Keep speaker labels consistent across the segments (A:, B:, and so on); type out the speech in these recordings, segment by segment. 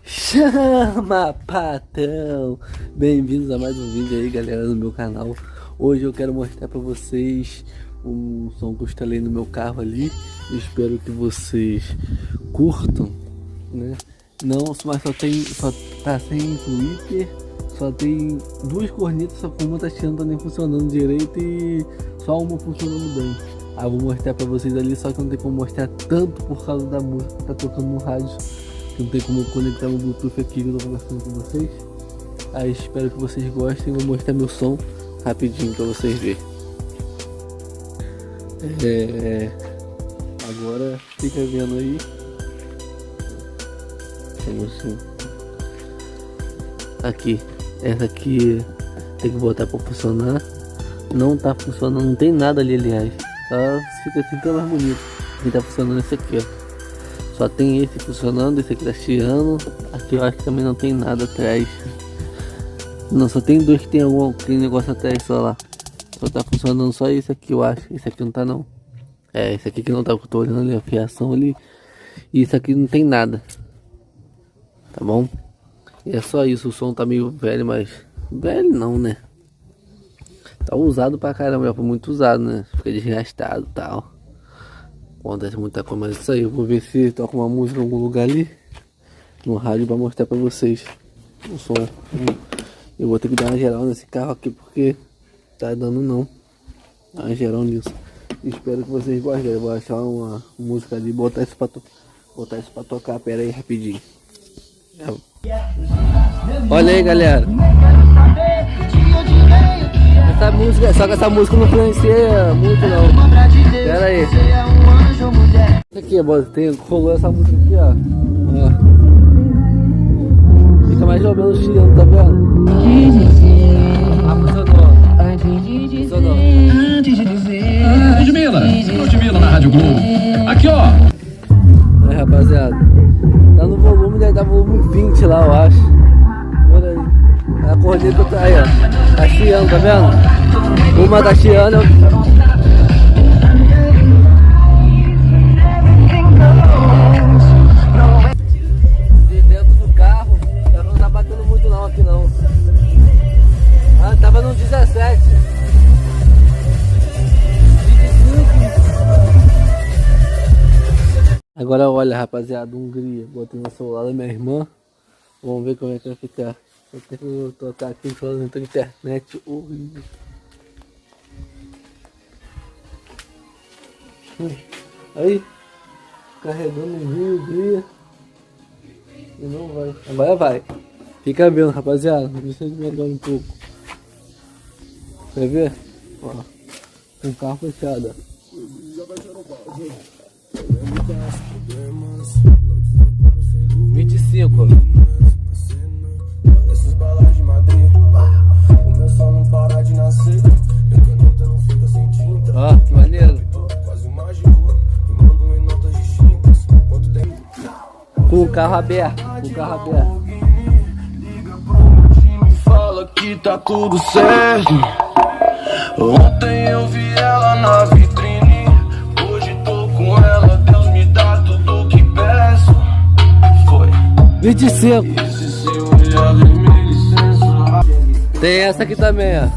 A: Chama patrão! Bem-vindos a mais um vídeo aí, galera, no meu canal. Hoje eu quero mostrar pra vocês o som que eu instalei no meu carro ali. Espero que vocês curtam, né? Não, mas só tá sem Twitter, só tem duas cornetas, só que uma tá chiando, nem funcionando direito e só uma funcionando bem. Ah, vou mostrar pra vocês ali, só que não tem como mostrar tanto por causa da música que tá tocando no rádio. Não tem como eu conectar no Bluetooth aqui que eu tô conversando com vocês. Aí espero que vocês gostem. Vou mostrar meu som rapidinho pra vocês verem. Agora fica vendo aí. Assim. Aqui, essa aqui tem que botar pra funcionar. Não tá funcionando, não tem nada ali, aliás. Só fica assim tão mais bonito. E tá funcionando esse aqui, ó. Só tem esse funcionando, esse aqui tá chiando. Aqui eu acho que também não tem nada atrás. Não, só tem dois que tem aquele negócio atrás só lá. Só tá funcionando só esse aqui, eu acho. Esse aqui não tá não. É, esse aqui que não tá, que eu tô olhando ali, a fiação ali. E isso aqui não tem nada. Tá bom? E é só isso, o som tá meio velho, mas... Velho não, né? Tá usado pra caramba, já foi muito usado, né? Fica desgastado e tal. Acontece muita coisa, mas isso aí, eu vou ver se toca uma música em algum lugar ali no rádio pra mostrar pra vocês o som. Eu vou ter que dar uma geral nesse carro aqui porque tá dando não. Dar uma geral nisso. Espero que vocês gostem. Eu vou achar uma música ali e botar isso pra tocar. Pera aí rapidinho. Olha aí, galera. Essa música, só que essa música não influencia muito não. Pera aí. Aqui, rolou essa música aqui, ó. Fica mais ou menos chiando, tá vendo? Funcionou.
B: Ludmilla na Rádio Globo. Aqui, ó.
A: Aí, rapaziada. Tá no volume, deve dar volume 20 lá, eu acho. Olha aí. A corneta tá aí, ó. Tá chiando, tá vendo? Uma tá chiando. De dentro do carro, não tá batendo muito não aqui não. Ah, tava no 17. 25. Agora olha, rapaziada, Hungria. Botei no celular da minha irmã. Vamos ver como é que vai ficar. Eu tenho que tocar aqui falando na internet. Horrível. Aí, carregando Hungria. E não vai. Agora vai. Fica vendo, rapaziada. Deixa eu melhorar um pouco. Quer ver? Ó. Com o carro fechado. 25. Ó, que maneiro. Com o carro aberto.
C: Fala que tá tudo certo. Ontem eu vi ela na vitrine, hoje tô com ela. Deus me dá tudo que peço. Foi
A: 25. Tem essa aqui também, ó.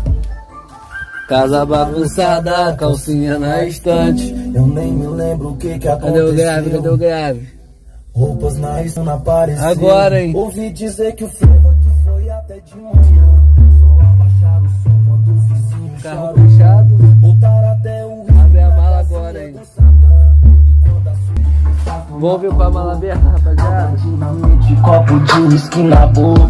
A: Casa bagunçada, calcinha na estante.
C: Eu nem me lembro o que aconteceu.
A: Cadê o grave?
C: Roupas na isso não apareceu.
A: Agora, hein?
C: Ouvi dizer que o Fleva que foi até de manhã. Só abaixar o som quando o vizinho
A: Carro fechado.
C: Botaram até o
A: Abre a mala agora, hein? Vamos ver com a mala aberta, rapaziada.
C: Copo de uísque na boca,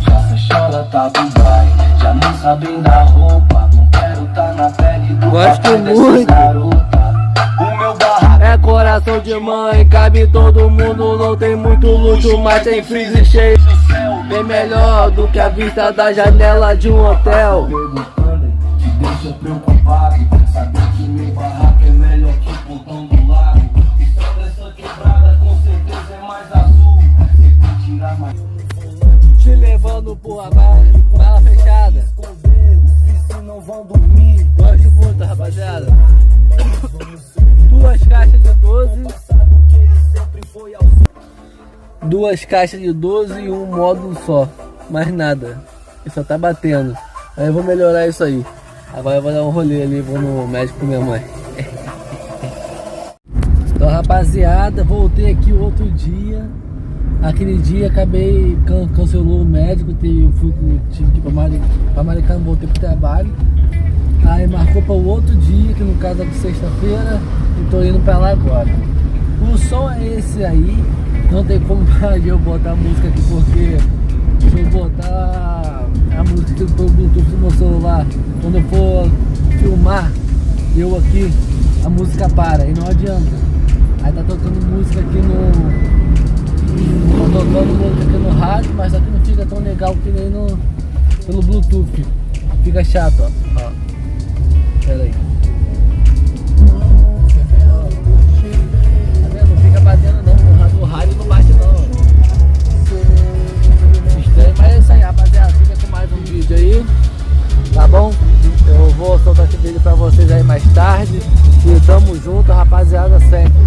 C: chora tá Dubai. Já não sabem da roupa, não quero tá na pele do
A: Gosto muito.
C: O meu barraco
A: é coração de mãe, cabe todo mundo. Não tem muito luxo, mas tem freezer cheio. Bem melhor do que a vista da janela de um hotel.
C: te deixa preocupado. Saber que meu barraco é melhor que o pontão do lago. E só dessa quebrada com certeza é mais azul. Você tem que tirar mais.
A: Te levando por abaixo, mala fechada.
C: Os não vão dormir.
A: Gosto muito, rapaziada. 2 caixas de 12. 2 caixas de 12 e um módulo só. Mais nada. Ele só tá batendo. Aí eu vou melhorar isso aí. Agora eu vou dar um rolê ali, vou no médico com minha mãe. Então, rapaziada, voltei aqui o outro dia. Aquele dia acabei cancelou o médico, tive que ir pra Maricana, voltei pro trabalho. Aí marcou para o outro dia, que no caso é sexta-feira, e tô indo pra lá agora. O som é esse aí, não tem como eu botar a música aqui, porque se eu botar a música aqui pelo Bluetooth do meu celular, quando eu for filmar, eu aqui, a música para, e não adianta. Aí tá tocando música aqui no rádio, mas aqui não fica tão legal que nem pelo Bluetooth. Fica chato, ó. Pera aí. Tá vendo? Não fica batendo não. O rádio não bate não. Estranho, mas é isso aí, rapaziada. Fica com mais um vídeo aí. Tá bom? Eu vou soltar esse vídeo pra vocês aí mais tarde. E tamo junto, rapaziada, sempre.